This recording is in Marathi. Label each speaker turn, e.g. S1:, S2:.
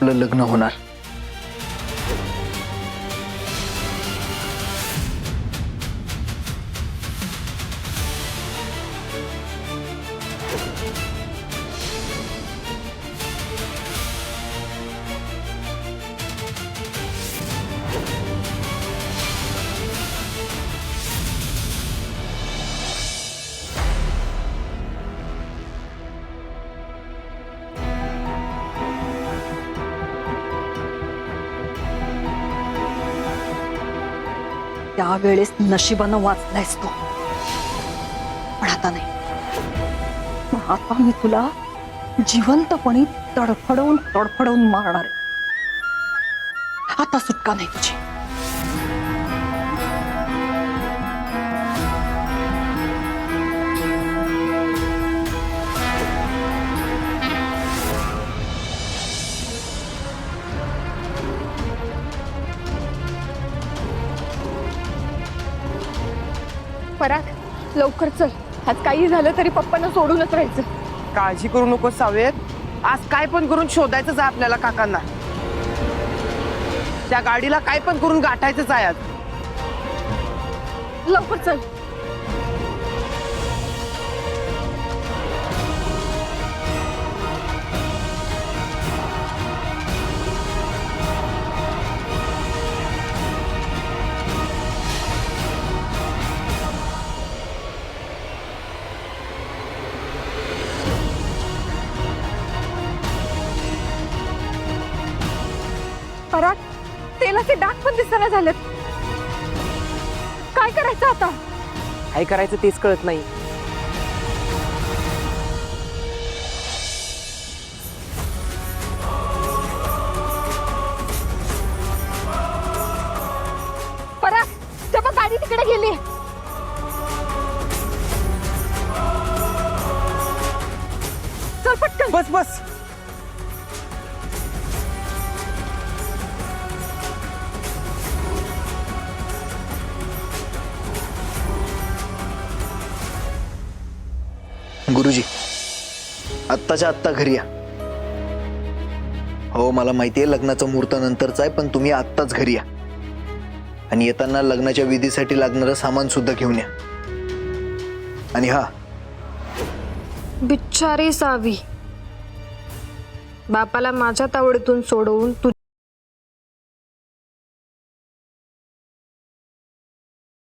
S1: आपलं लग्न होणार।
S2: त्यावेळेस नशिबानं वाचलायस तू, पण आता नाही। पण आता मी तुला जिवंतपणी तडफडवून तडफडवून मारणार आहे। आता सुटका नाही तुझी।
S3: पराग, लवकर चल। आज काही झालं तरी पप्पांना सोडूनच राहायचं।
S4: काळजी करू नको सावेत, आज काय पण करून शोधायचंच आहे आपल्याला काकांना। त्या गाडीला काय पण करून गाठायचंच आहे आज।
S3: लवकर चल। पराग, तेलाचे डाग पण दिसना झालेत। काय करायचं आता?
S4: काय करायचं तेच कळत नाही।
S3: पराग, तेव्हा गाडी तिकडे गेली। चल पटकन।
S4: बस बस।
S1: गुरुजी, आत्ताच्या आत्ता घरी या। हो, मला माहितीये लग्नाचा मुहूर्त नंतरचा आहे, पण तुम्ही आत्ताच घरी या आणि येताना लग्नाच्या विधीसाठी लागणारं सामान सुद्धा घेऊन या। आणि हा,
S5: बिचारी सावी, बापाला माझ्या तावडीतून सोडवून तू